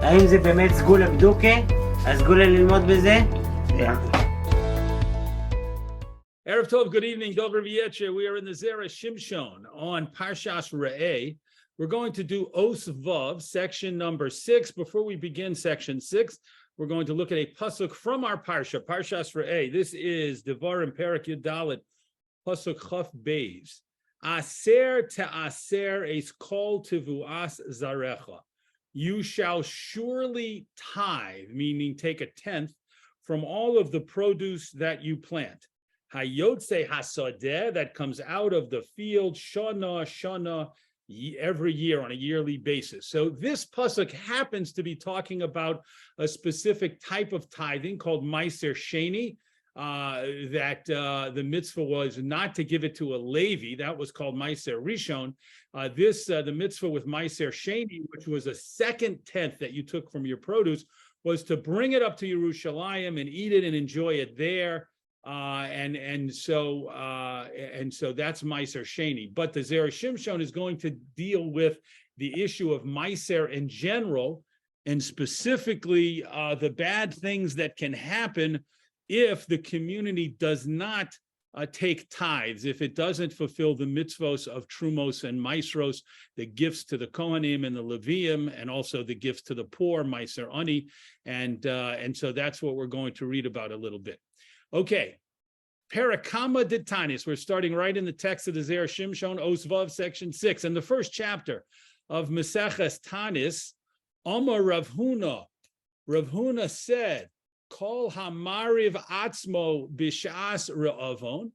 האם זה באמת סגולה בדוקה? הסגולה ללמוד בזה? Erev Tov, good evening, Dover Vietche. We are in the Zera Shimshon on Parsha Re'eh. We're going to do Os Vav, section number 6. Before we begin section 6, we're going to look at a pasuk from our Parsha, Parsha Re'eh. This is Devarim Perek Yudalet, pasuk Chaf Beis. Aser te'aser es kol tivuas zarecha. You shall surely tithe, meaning take a tenth, from all of the produce that you plant. Hayotze hasadeh, that comes out of the field, shana, every year on a yearly basis. So this pasuk happens to be talking about a specific type of tithing called Meiser Sheni, that the mitzvah was not to give it to a Levi. That was called Meiser Rishon. The mitzvah with Meiser Sheni, which was a second tenth that you took from your produce, was to bring it up to Yerushalayim and eat it and enjoy it there. And so that's Meiser Sheni. But the Zera Shimshon is going to deal with the issue of Meiser in general, and specifically the bad things that can happen if the community does not take tithes, if it doesn't fulfill the mitzvos of Trumos and Maisros, the gifts to the Kohanim and the Leviim, and also the gifts to the poor, Meiser Ani, and so that's what we're going to read about a little bit. Okay, Parakama de Tanis. We're starting right in the text of the Zera Shimshon, Os Vav, section 6, and the first chapter of Maseches Tanis. Amar Rav Huna. Rav Huna said, Kol hamariv atzmo b'shas re'avon.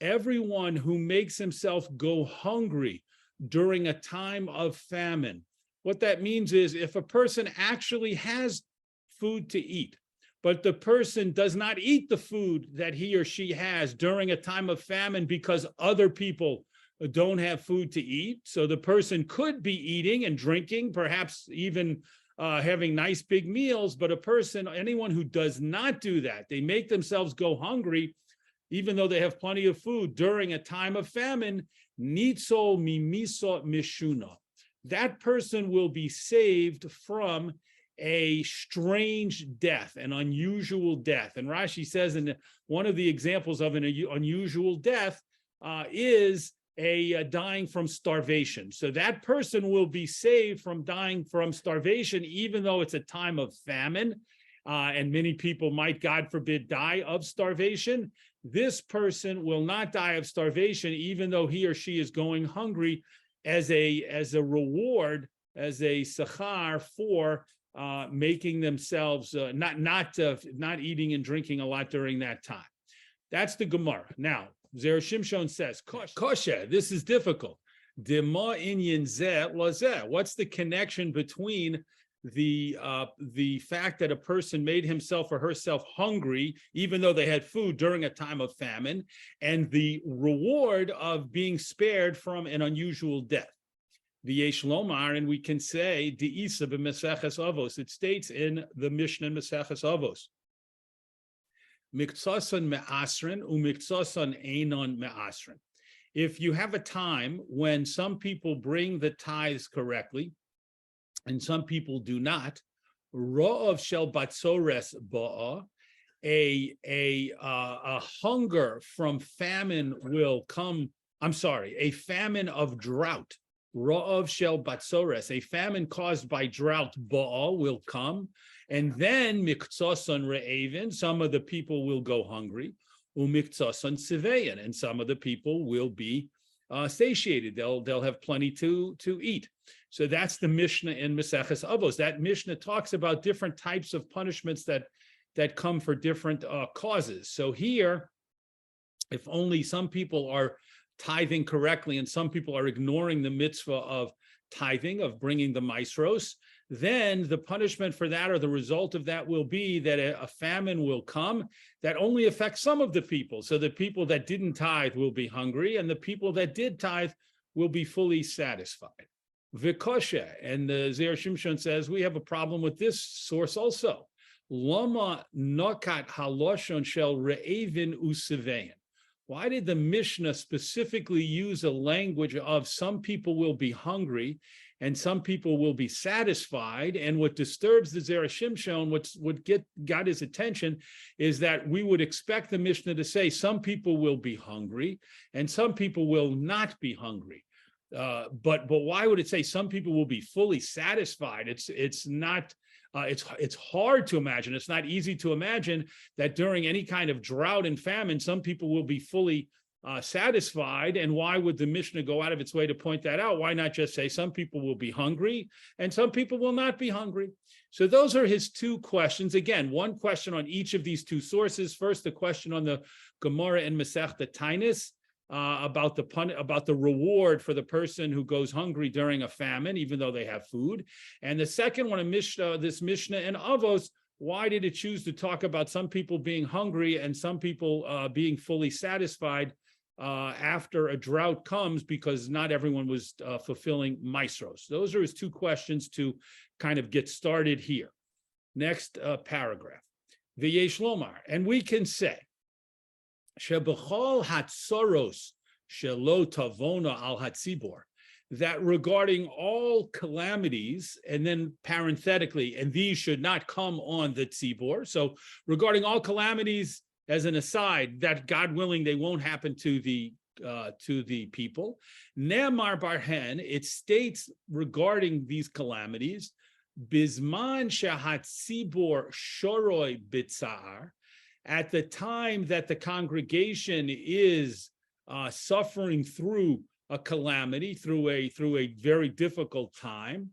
Everyone who makes himself go hungry during a time of famine. What that means is if a person actually has food to eat, but the person does not eat the food that he or she has during a time of famine because other people don't have food to eat. So the person could be eating and drinking, perhaps even having nice big meals, but anyone who does not do that, they make themselves go hungry, even though they have plenty of food during a time of famine, nitzol mimiso mishuna. That person will be saved from a strange death, an unusual death. And Rashi says one of the examples of an unusual death is a dying from starvation. So that person will be saved from dying from starvation, even though it's a time of famine, and many people might, God forbid, die of starvation. This person will not die of starvation, even though he or she is going hungry, as a reward, as a sachar for making themselves not eating and drinking a lot during that time. That's the Gemara. Now, Zera Shimshon says, Kosher, this is difficult. Dema inyan zeh lazeh. What's the connection between the fact that a person made himself or herself hungry, even though they had food during a time of famine, and the reward of being spared from an unusual death? V'yesh lomar, and we can say, De'isa b'Meseches Avos. It states in the Mishnah Meseches Avos, Miktsason me'asrin u'miktsason einon me'asrin. If you have a time when some people bring the tithes correctly and some people do not, Ra'ov shel batzores ba'a, a hunger from famine will come. A famine of drought. Ra'ov shel batzores, a famine caused by drought, ba'a, will come. And then miktsason re'evin, some of the people will go hungry, umiktsason siveyan, and some of the people will be satiated. They'll have plenty to eat. So that's the Mishnah in Maseches Avos. That Mishnah talks about different types of punishments that come for different causes. So here, if only some people are tithing correctly and some people are ignoring the mitzvah of tithing, of bringing the maisros, then the punishment for that, or the result of that, will be that a famine will come that only affects some of the people. So the people that didn't tithe will be hungry, and the people that did tithe will be fully satisfied. Vikoshe, and the Zera Shimshon says, we have a problem with this source also. Lama nokat haloshon shel re'evin usivein. Why did the Mishnah specifically use a language of some people will be hungry and some people will be satisfied? And what disturbs the Zera Shimshon, what got his attention, is that we would expect the Mishnah to say some people will be hungry and some people will not be hungry. But why would it say some people will be fully satisfied? It's not. It's hard to imagine. It's not easy to imagine that during any kind of drought and famine, some people will be fully satisfied. And why would the Mishnah go out of its way to point that out? Why not just say some people will be hungry and some people will not be hungry? So those are his two questions. Again, one question on each of these two sources. First, the question on the Gemara and Masechta Taanis, about the reward for the person who goes hungry during a famine, even though they have food. And the second one, this Mishnah in Avos, why did it choose to talk about some people being hungry and some people being fully satisfied after a drought comes, because not everyone was fulfilling maasros? Those are his two questions to kind of get started here. Next paragraph. V'yesh lomar, and we can say, Shebechol hatzoros shelo tavona al hatzibor, that regarding all calamities, and then parenthetically, and these should not come on the tzibor. So regarding all calamities, as an aside, that God willing, they won't happen to the people. Ne'amar barhen, it states regarding these calamities, bisman shehatzibor shoroi bitzar, at the time that the congregation is suffering through a calamity, through a very difficult time,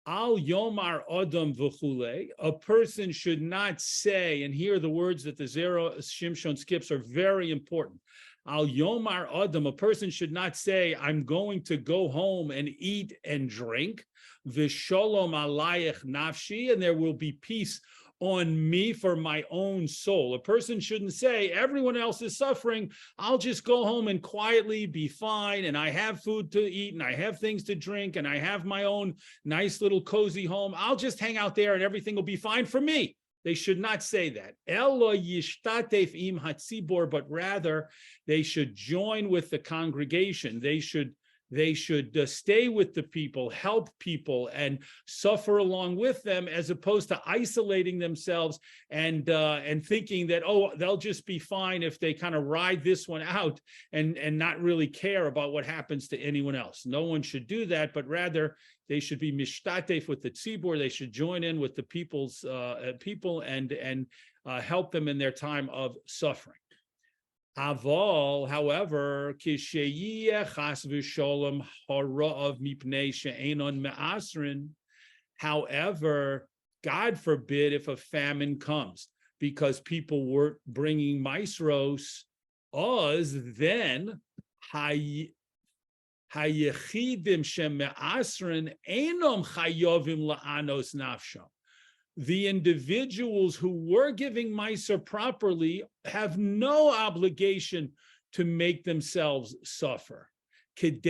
al yomar adam v'chule, a person should not say, and here the words that the Zera Shimshon skips are very important. Al yomar adam, a person should not say, I'm going to go home and eat and drink, v'sholom alayich nafshi, and there will be peace on me for my own soul. A person shouldn't say, everyone else is suffering, I'll just go home and quietly be fine, and I have food to eat, and I have things to drink, and I have my own nice little cozy home. I'll just hang out there and everything will be fine for me. They should not say that. Elo yishtatef im hatzibor, but rather they should join with the congregation. They should stay with the people, help people, and suffer along with them, as opposed to isolating themselves and thinking that, oh, they'll just be fine if they kind of ride this one out and not really care about what happens to anyone else. No one should do that, but rather they should be mishtatef with the tzibur. They should join in with the people and help them in their time of suffering. Aval, however, however, God forbid if a famine comes because people were bringing maasros, then hayechidim sheme'asrin enom chayovim la'anos nafsham. The individuals who were giving maaser properly have no obligation to make themselves suffer. In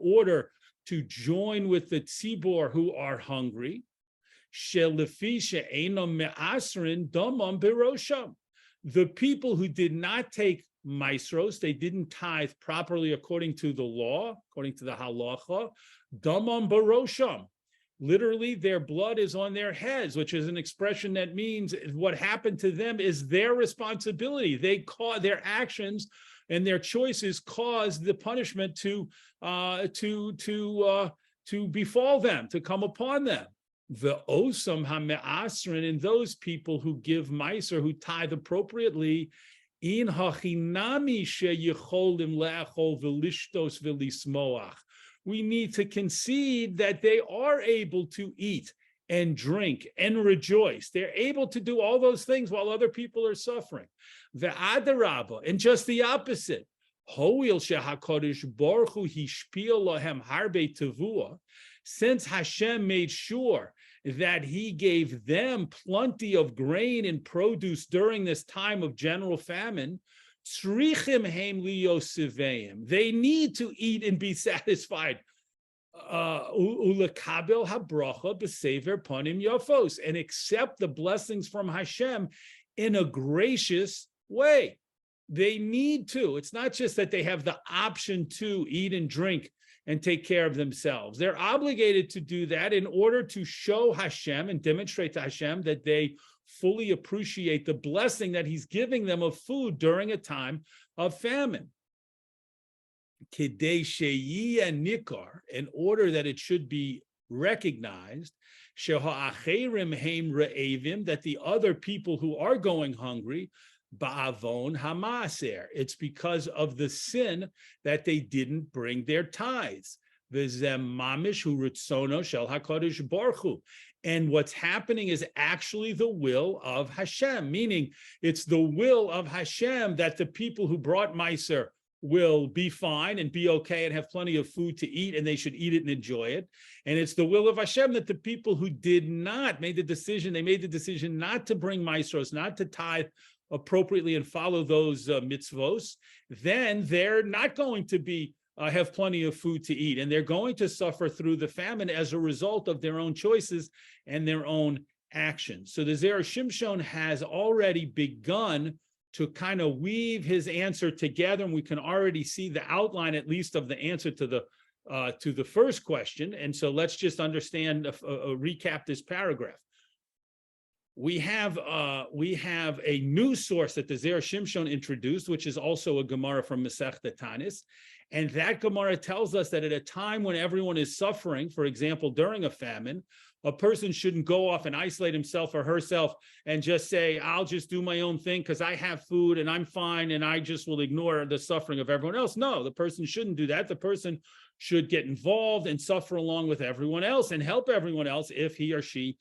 order to join with the tzibor who are hungry. The people who did not take maasros, they didn't tithe properly according to the law, according to the halacha, damam barosham. Literally, their blood is on their heads, which is an expression that means what happened to them is their responsibility. Their actions and their choices caused the punishment to befall them, to come upon them. The osam hame'asrin, and those people who give maaser, who tithe appropriately, in hachinami sheyicholim le'achol v'lishtos v'lismoach. We need to concede that they are able to eat and drink and rejoice. They're able to do all those things while other people are suffering. Ve'adarabba, and just the opposite. Ho'il she'hakadosh baruch hu hishpil lahem harbe tevua, since Hashem made sure that he gave them plenty of grain and produce during this time of general famine, they need to eat and be satisfied. And accept the blessings from Hashem in a gracious way. They need to. It's not just that they have the option to eat and drink and take care of themselves. They're obligated to do that in order to show Hashem and demonstrate to Hashem that they fully appreciate the blessing that he's giving them of food during a time of famine. Kidei sheyiya nikar, in order that it should be recognized, sheha'acherim heim re'evim, that the other people who are going hungry, ba'avon hamaser, it's because of the sin that they didn't bring their tithes. V'zem mamish hu ritzono shel hakadosh baruch hu. And what's happening is actually the will of Hashem, meaning it's the will of Hashem that the people who brought Meiser will be fine and be okay and have plenty of food to eat, and they should eat it and enjoy it. And it's the will of Hashem that the people who did not made the decision not to bring Maestros, not to tithe appropriately and follow those mitzvos, then they're not going to be have plenty of food to eat, and they're going to suffer through the famine as a result of their own choices and their own actions. So the Zera Shimshon has already begun to kind of weave his answer together, and we can already see the outline, at least, of the answer to the first question. And so let's just understand, recap this paragraph. We have a new source that the Zera Shimshon introduced, which is also a Gemara from Masechta Tanis, and that Gemara tells us that at a time when everyone is suffering, for example, during a famine, a person shouldn't go off and isolate himself or herself and just say, I'll just do my own thing because I have food and I'm fine and I just will ignore the suffering of everyone else. No, the person shouldn't do that. The person should get involved and suffer along with everyone else and help everyone else if he or she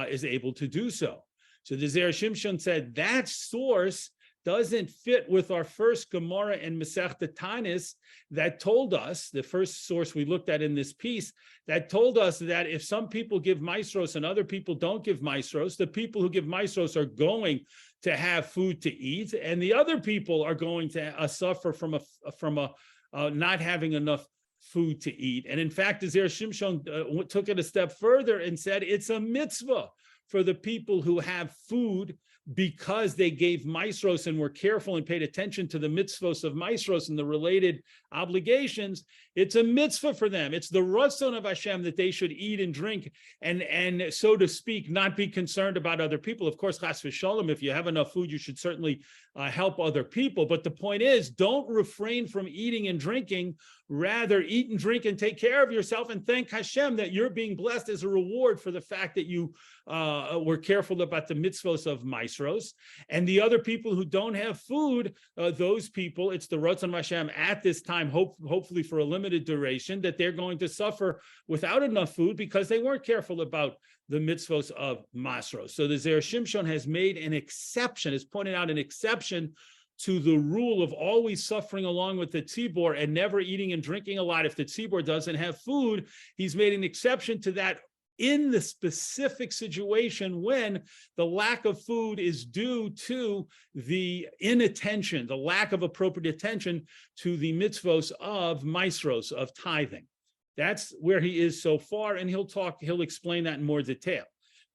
is able to do so. So the Zera Shimshon said that source doesn't fit with our first Gemara in Masechta Tanis that told us, the first source we looked at in this piece, that told us that if some people give maestros and other people don't give maestros, the people who give maestros are going to have food to eat, and the other people are going to suffer from not having enough food to eat. And in fact, the Zera Shimshon took it a step further and said it's a mitzvah for the people who have food, because they gave maestros and were careful and paid attention to the mitzvos of maestros and the related obligations. It's a mitzvah for them. It's the ratzon of Hashem that they should eat and drink and so to speak, not be concerned about other people. Of course, chas v'shalom, if you have enough food, you should certainly help other people. But the point is, don't refrain from eating and drinking. Rather, eat and drink and take care of yourself and thank Hashem that you're being blessed as a reward for the fact that you were careful about the mitzvos of maestros. And the other people who don't have food, those people, it's the ratzon of Hashem at this time, hopefully for a limited duration, that they're going to suffer without enough food because they weren't careful about the mitzvos of maestros. So the Zera Shimshon has made an exception, has pointed out an exception to the rule of always suffering along with the tzibor and never eating and drinking a lot if the tzibor doesn't have food. He's made an exception to that in the specific situation when the lack of food is due to the inattention, the lack of appropriate attention to the mitzvos of maestros, of tithing. That's where he is so far, and he'll explain that in more detail.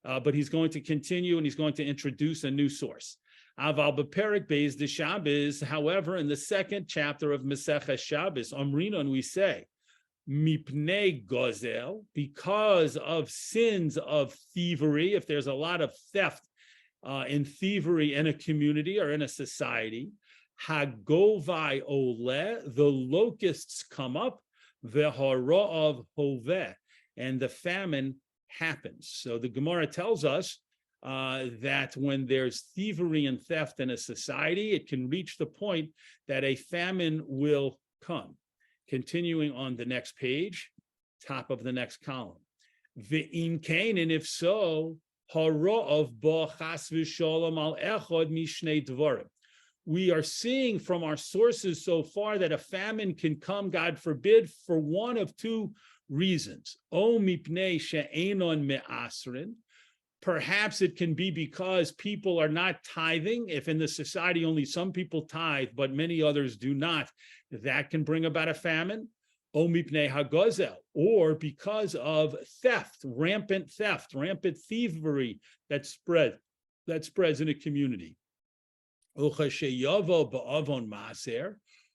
But he's going to continue, and he's going to introduce a new source. Aval b'perek beis de Shabbos, however, in the second chapter of Masechah Shabbos, Omrinon, we say, mipnei gozel, because of sins of thievery, if there's a lot of theft in thievery in a community or in a society, hagovai ole, the locusts come up, v'hara'av hoveh, and the famine happens. So the Gemara tells us that when there's thievery and theft in a society, it can reach the point that a famine will come. Continuing on the next page, top of the next column. Ve'im kain, and if so, hara'av ba chas v'shalom al echad mishnei dvarim. We are seeing from our sources so far that a famine can come, God forbid, for one of two reasons. O mipnei she'enon me'asrin. Perhaps it can be because people are not tithing. If in the society only some people tithe, but many others do not, that can bring about a famine. O mipnei hagozel, or because of theft, rampant thievery that spreads in a community.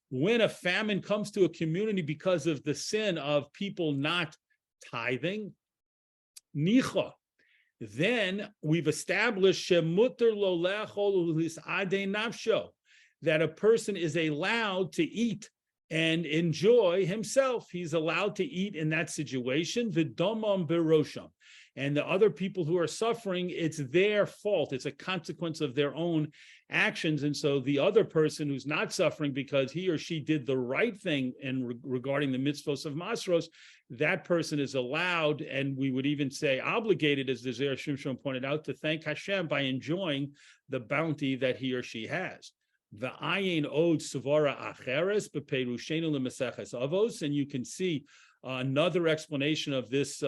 When a famine comes to a community because of the sin of people not tithing, nicha, then we've established that a person is allowed to eat and enjoy himself. He's allowed to eat in that situation. V'domam berosham. And the other people who are suffering, it's their fault. It's a consequence of their own actions. And so the other person who's not suffering because he or she did the right thing in regarding the mitzvos of Masros, that person is allowed, and we would even say obligated, as the Zera Shimshon pointed out, to thank Hashem by enjoying the bounty that he or she has. The ayin od svara acheres beperushenu lemeseches avos, and you can see another explanation of this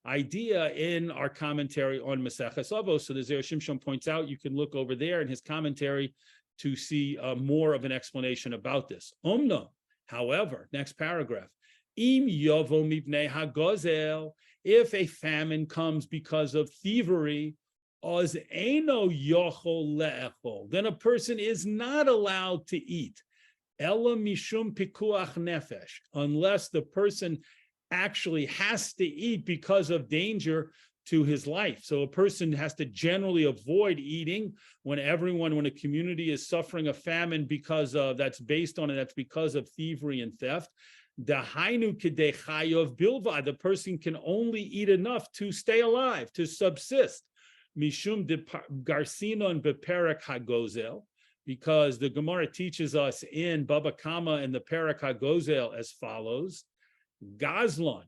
idea in our commentary on Maseches Avos. So the Zera Shimshon points out, you can look over there in his commentary to see more of an explanation about this. Omna, however, next paragraph, im yovo mibnei hagozel, if a famine comes because of thievery, oz eno yochol le'echol, then a person is not allowed to eat, ela mishum pikuach nefesh, unless the person actually has to eat because of danger to his life. So a person has to generally avoid eating when a community is suffering a famine because of, that's based on it, that's because of thievery and theft. Dahainu kidei chayov bilvad, the person can only eat enough to stay alive, to subsist. Mishum de garsinon beperak hagozel, because the Gemara teaches us in Baba Kama and the Perak HaGozel as follows. Gazlan,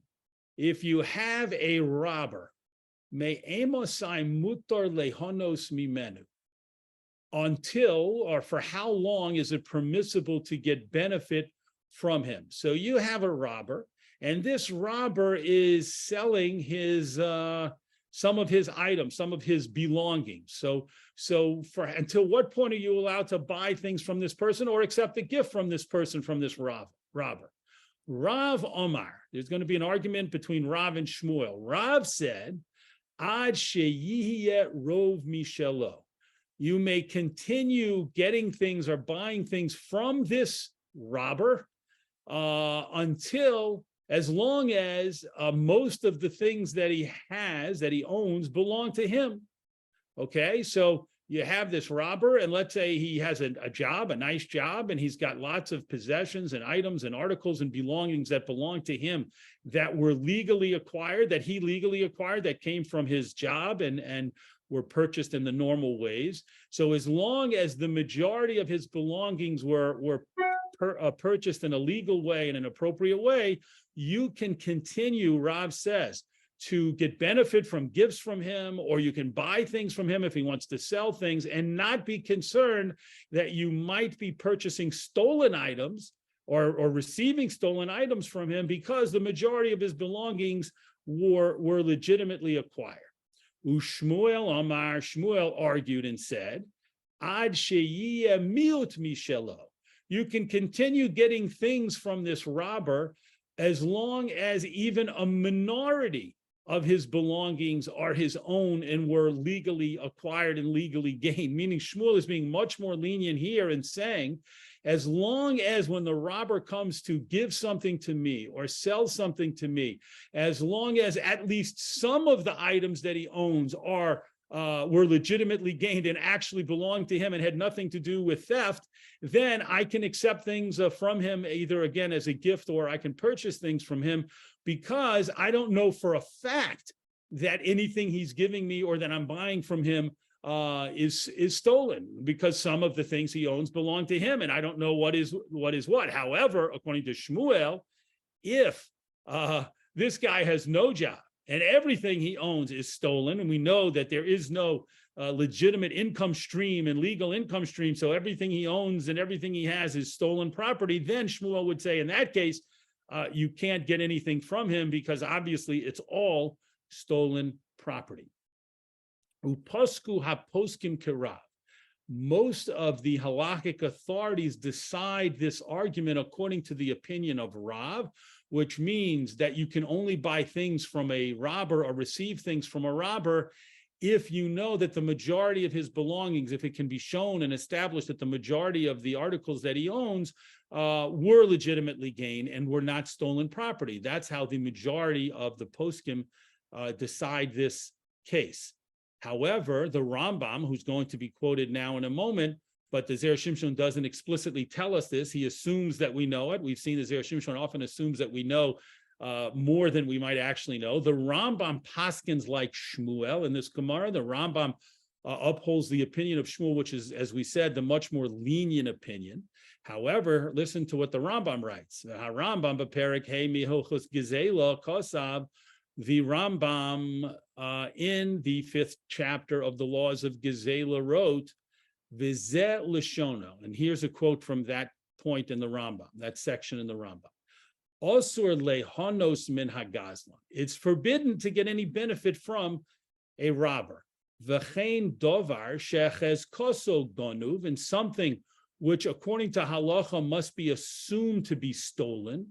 if you have a robber, me emosai mutar lehonos mimenu, until or for how long is it permissible to get benefit from him? So you have a robber, and this robber is selling his some of his items, some of his belongings. So for until what point are you allowed to buy things from this person or accept a gift from this person, from this robber? Rav Omar, there's going to be an argument between Rav and Shmuel. Rav said, Ad sheyiyeh rov mishelo. You may continue getting things or buying things from this robber until, as long as most of the things that he has, that he owns, belong to him. Okay, so you have this robber, and let's say he has a job, a nice job, and he's got lots of possessions and items and articles and belongings that belong to him that were legally acquired, that he legally acquired, that came from his job and were purchased in the normal ways. So as long as the majority of his belongings were purchased in a legal way, in an appropriate way, you can continue, Rav says, to get benefit from gifts from him, or you can buy things from him if he wants to sell things, and not be concerned that you might be purchasing stolen items or receiving stolen items from him, because the majority of his belongings were legitimately acquired. Ushmuel Amar, Shmuel argued and said, Ad sheyiyeh miut mishelo. You can continue getting things from this robber as long as even a minority of his belongings are his own and were legally acquired and legally gained. Meaning Shmuel is being much more lenient here and saying, as long as when the robber comes to give something to me or sell something to me, as long as at least some of the items that he owns were legitimately gained and actually belonged to him and had nothing to do with theft, then I can accept things from him, either again as a gift, or I can purchase things from him, because I don't know for a fact that anything he's giving me or that I'm buying from him is stolen, because some of the things he owns belong to him, and I don't know what is what. However, according to Shmuel, if this guy has no job and everything he owns is stolen, and we know that there is no legitimate income stream and legal income stream, so everything he owns and everything he has is stolen property, then Shmuel would say, in that case, you can't get anything from him, because obviously it's all stolen property. Upasku haposkim kerav. Most of the halakhic authorities decide this argument according to the opinion of Rav, which means that you can only buy things from a robber or receive things from a robber if you know that the majority of his belongings, if it can be shown and established that the majority of the articles that he owns were legitimately gained and were not stolen property. That's how the majority of the poskim decide this case. However, the Rambam, who's going to be quoted now in a moment, but the Zera Shimshon doesn't explicitly tell us this. He assumes that we know it. We've seen the Zera Shimshon often assumes that we know more than we might actually know. The Rambam paskins like Shmuel in this Gemara. The Rambam upholds the opinion of Shmuel, which is, as we said, the much more lenient opinion. However, listen to what the Rambam writes. Rambam b'perek hey mihochos gizela kosav. The Rambam in the 5th chapter of the Laws of Gezela wrote, V'zeh l'shono. And here's a quote from that point in the Rambam, that section in the Rambam. Osur lehonos min hagazlan. It's forbidden to get any benefit from a robber. V'chein dovar sheches koso gonuv, and something which according to halacha must be assumed to be stolen.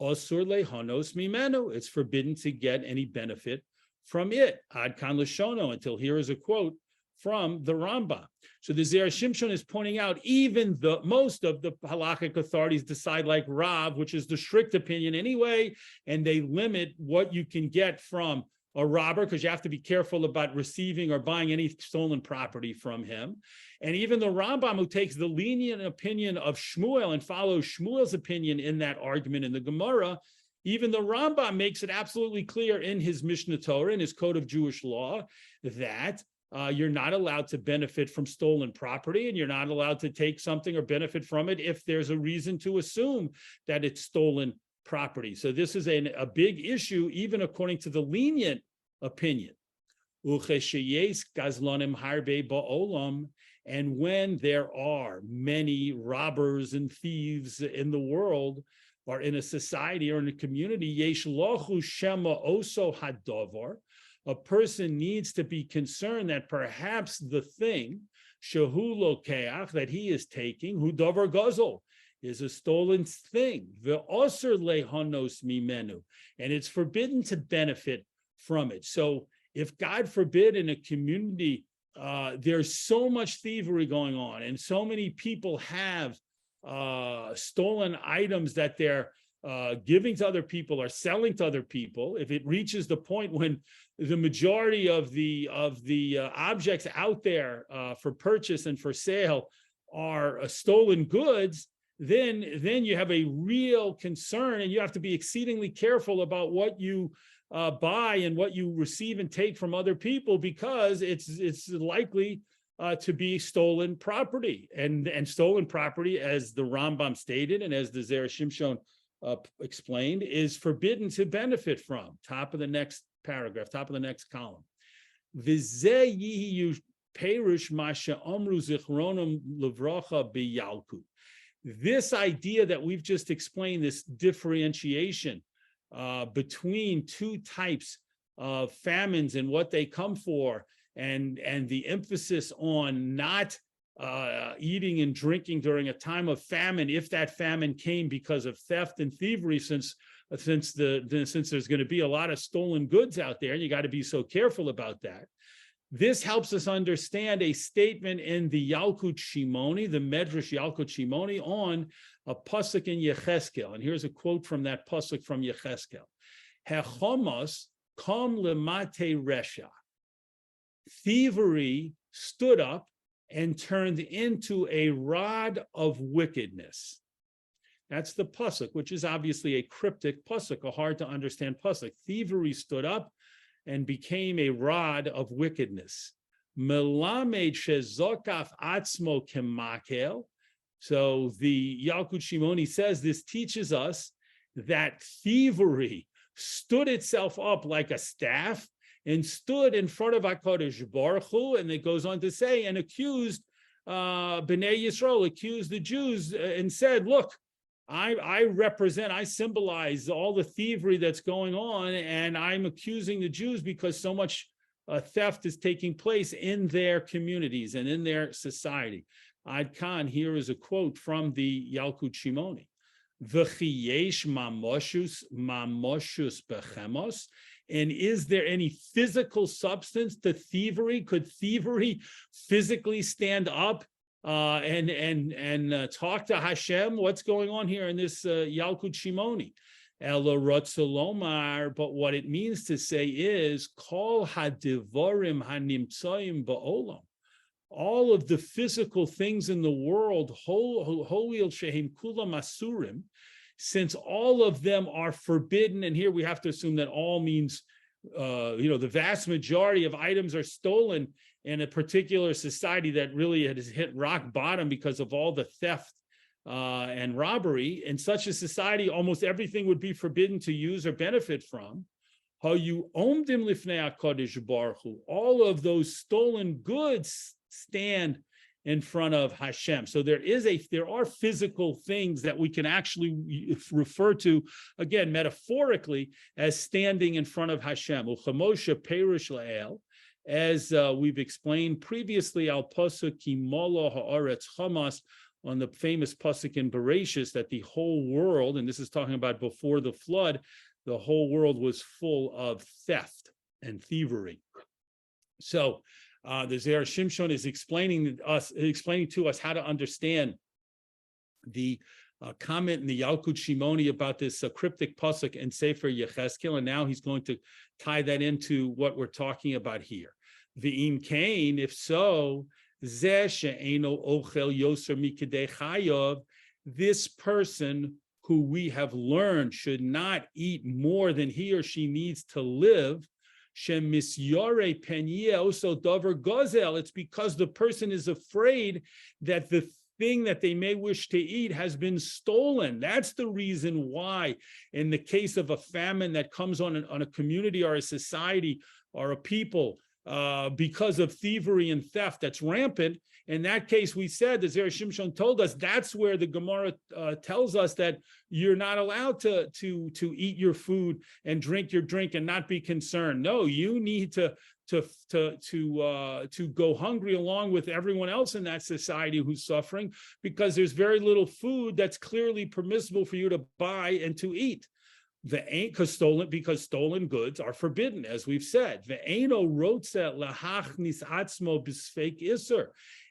Osur lehonos mimenu. It's forbidden to get any benefit from it. Ad kan l'shono, until here is a quote from the Rambam. So the Zera Shimshon is pointing out even most of the halakhic authorities decide like Rav, which is the strict opinion anyway, and they limit what you can get from a robber because you have to be careful about receiving or buying any stolen property from him. And even the Rambam, who takes the lenient opinion of Shmuel and follows Shmuel's opinion in that argument in the Gemara, even the Rambam makes it absolutely clear in his Mishnah Torah, in his Code of Jewish Law, that you're not allowed to benefit from stolen property, and you're not allowed to take something or benefit from it if there's a reason to assume that it's stolen property. So this is a big issue, even according to the lenient opinion. And when there are many robbers and thieves in the world, or in a society or in a community, yesh lochu shema oso hadovar, a person needs to be concerned that perhaps the thing, shehu lokeach, that he is taking, hu davar gazel, is a stolen thing, ve'oser lehonos mimenu, and it's forbidden to benefit from it. So if, God forbid, in a community, there's so much thievery going on, and so many people have stolen items that they're giving to other people or selling to other people, if it reaches the point when the majority of the objects out there for purchase and for sale are stolen goods, then you have a real concern, and you have to be exceedingly careful about what you buy and what you receive and take from other people, because it's likely to be stolen property, and stolen property, as the Rambam stated and as the Zera Shimshon explained, is forbidden to benefit from. Top of the next paragraph, top of the next column. V'zeh yiyu perush ma she'omru zichronim levracha b'yalkut. This idea that we've just explained, this differentiation between two types of famines and what they come for, and the emphasis on not eating and drinking during a time of famine, if that famine came because of theft and thievery, since there's going to be a lot of stolen goods out there, and you got to be so careful about that. This helps us understand a statement in the Yalkut Shimoni, the Medrash Yalkut Shimoni, on a pasuk in Yecheskel. And here's a quote from that pasuk from Yecheskel. Hechomos kom lemate resha. Thievery stood up and turned into a rod of wickedness. That's the pasuk, which is obviously a cryptic pasuk, a hard to understand pasuk. Thievery stood up and became a rod of wickedness. Melamed shezokaf atzmo kemakel. So the Yalkut Shimoni says this teaches us that thievery stood itself up like a staff and stood in front of HaKadosh Baruch Hu, and it goes on to say, and accused Bnei Yisrael, accused the Jews, and said, look, I symbolize all the thievery that's going on, and I'm accusing the Jews because so much theft is taking place in their communities and in their society. Ad Kahn, here is a quote from the Yalkut Shimoni. V'chi yesh mamoshus bechemos, And is there any physical substance to thievery? Could thievery physically stand up and talk to Hashem? What's going on here in this Yalkut Shimoni? Ela Ratzalomar, but what it means to say is Kol Hadivorim Hanimtsoim Ba'olam. All of the physical things in the world, Holil Shehim Kula Masurim, since all of them are forbidden, and here we have to assume that all means, the vast majority of items are stolen in a particular society that really has hit rock bottom because of all the theft and robbery. In such a society, almost everything would be forbidden to use or benefit from. All of those stolen goods stand in front of Hashem. So there are physical things that we can actually refer to, again, metaphorically, as standing in front of Hashem. As we've explained previously, al pasuk kimolo haaretz chamas, on the famous pasuk in Bereshis, that the whole world, and this is talking about before the flood, the whole world was full of theft and thievery. So the Zera Shimshon is explaining to us how to understand the comment in the Yalkut Shimoni about this cryptic pasuk in Sefer Yechezkel, and now he's going to tie that into what we're talking about here. V'im kain, if so, this person who we have learned should not eat more than he or she needs to live. It's because the person is afraid that the thing that they may wish to eat has been stolen. That's the reason why, in the case of a famine that comes on a community or a society or a people, because of thievery and theft that's rampant. In that case, we said, the Zera Shimshon told us, that's where the Gemara tells us that you're not allowed to eat your food and drink your drink and not be concerned. No, you need to go hungry along with everyone else in that society who's suffering, because there's very little food that's clearly permissible for you to buy and to eat. Because stolen goods are forbidden, as we've said.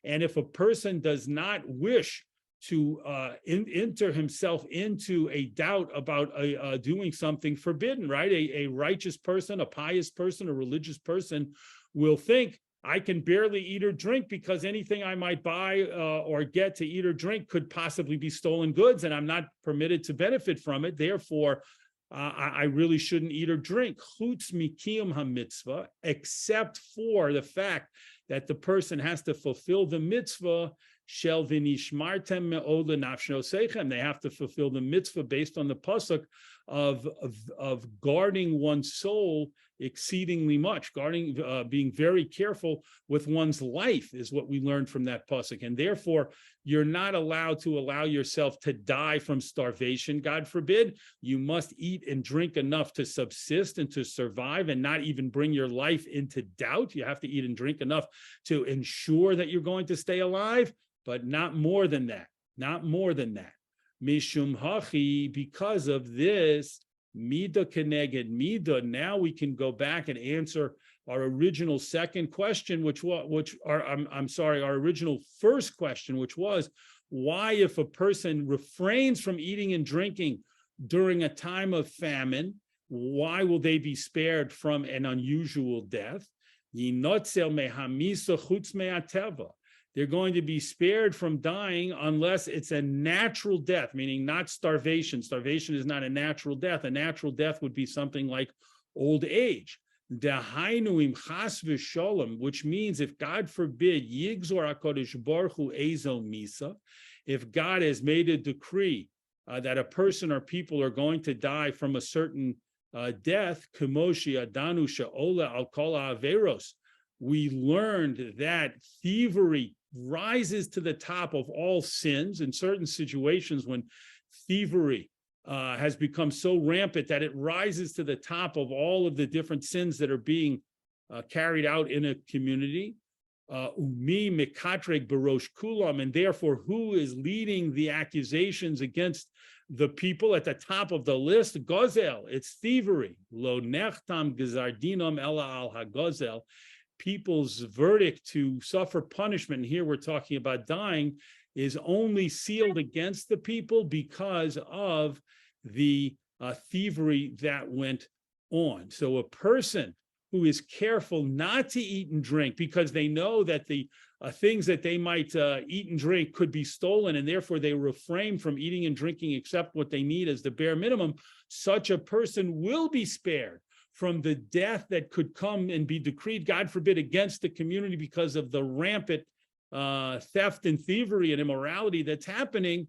And if a person does not wish to enter himself into a doubt about doing something forbidden, right? A righteous person, a pious person, a religious person will think, I can barely eat or drink because anything I might buy or get to eat or drink could possibly be stolen goods, and I'm not permitted to benefit from it. Therefore, I really shouldn't eat or drink, chutz mikiyum hamitzvah, except for the fact that the person has to fulfill the mitzvah, shel v'nishmartem me'od lenafsho seichem. They have to fulfill the mitzvah based on the pasuk of guarding one's soul exceedingly much, being very careful with one's life is what we learned from that pasuk. And therefore, you're not allowed to allow yourself to die from starvation, God forbid. You must eat and drink enough to subsist and to survive and not even bring your life into doubt. You have to eat and drink enough to ensure that you're going to stay alive, but not more than that, not more than that. Mishum hachi, because of this, Mida keneged Mida. Now we can go back and answer our original second question, our original first question, which was, why, if a person refrains from eating and drinking during a time of famine, why will they be spared from an unusual death? They're going to be spared from dying unless it's a natural death, meaning not starvation. Starvation is not a natural death. A natural death would be something like old age. Dahainuim chas v'sholem, which means, if God forbid, yigzor HaKadosh Baruch Hu ezo misa, if God has made a decree that a person or people are going to die from a certain death, kemoshi adanu she'ola al kol ha'averos, we learned that thievery rises to the top of all sins. In certain situations when thievery has become so rampant that it rises to the top of all of the different sins that are being carried out in a community. Umi mikatreg barosh kulam, and therefore who is leading the accusations against the people at the top of the list? Gozel, it's thievery. Lo nechtam gezardinam ela al hagozel. People's verdict to suffer punishment, and here we're talking about dying, is only sealed against the people because of the thievery that went on. So a person who is careful not to eat and drink because they know that the things that they might eat and drink could be stolen, and therefore they refrain from eating and drinking except what they need as the bare minimum, such a person will be spared from the death that could come and be decreed, God forbid, against the community because of the rampant theft and thievery and immorality that's happening.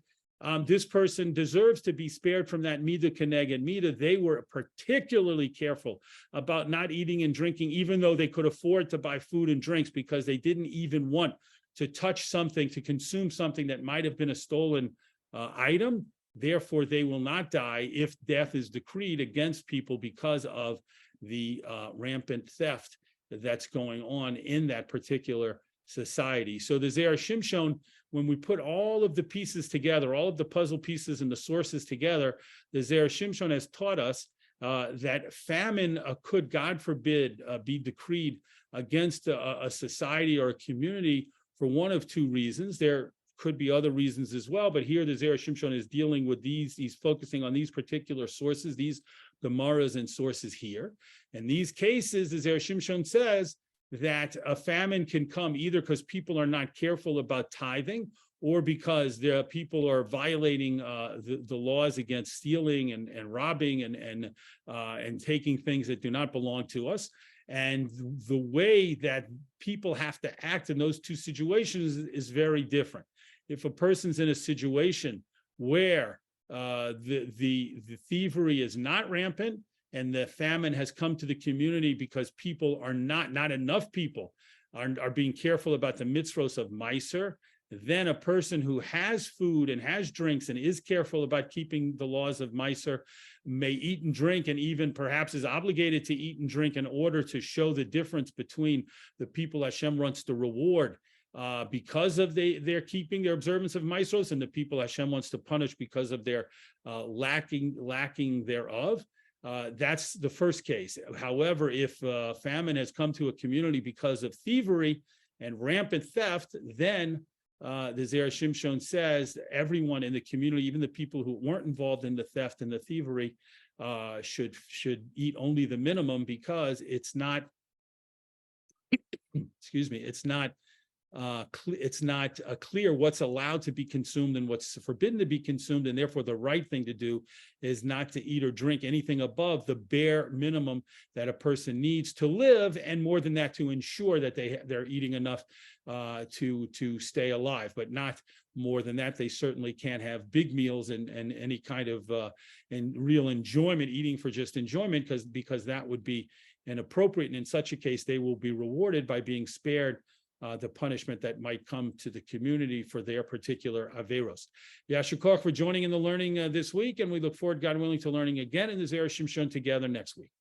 This person deserves to be spared from that midah keneged midah. They were particularly careful about not eating and drinking, even though they could afford to buy food and drinks, because they didn't even want to touch something, to consume something that might have been a stolen item. Therefore, they will not die if death is decreed against people because of the rampant theft that's going on in that particular society. So the Zera Shimshon, when we put all of the pieces together, all of the puzzle pieces and the sources together, the Zera Shimshon has taught us that famine could, God forbid, be decreed against a society or a community for one of two reasons. There could be other reasons as well, but here the Zera Shimshon is dealing with these, he's focusing on these particular sources, these Gemaras and sources here. In these cases, the Zera Shimshon says that a famine can come either because people are not careful about tithing, or because the people are violating the laws against stealing and robbing and taking things that do not belong to us. And the way that people have to act in those two situations is very different. If a person's in a situation where the thievery is not rampant, and the famine has come to the community because people are not enough people are being careful about the mitzvos of Meiser, then a person who has food and has drinks and is careful about keeping the laws of Meiser may eat and drink, and even perhaps is obligated to eat and drink in order to show the difference between the people Hashem wants to reward because of their keeping their observance of Meiseros, and the people Hashem wants to punish because of their lacking thereof. That's the first case. However, if famine has come to a community because of thievery and rampant theft, then the Zera Shimshon says everyone in the community, even the people who weren't involved in the theft and the thievery, should eat only the minimum, because it's not, excuse me, it's not clear what's allowed to be consumed and what's forbidden to be consumed, and therefore the right thing to do is not to eat or drink anything above the bare minimum that a person needs to live, and more than that, to ensure that they're eating enough to stay alive, but not more than that. They certainly can't have big meals and any kind of and real enjoyment, eating for just enjoyment, because that would be inappropriate, and in such a case they will be rewarded by being spared the punishment that might come to the community for their particular averos. Yasher Koch for joining in the learning this week, and we look forward, God willing, to learning again in the Zera Shimshon together next week.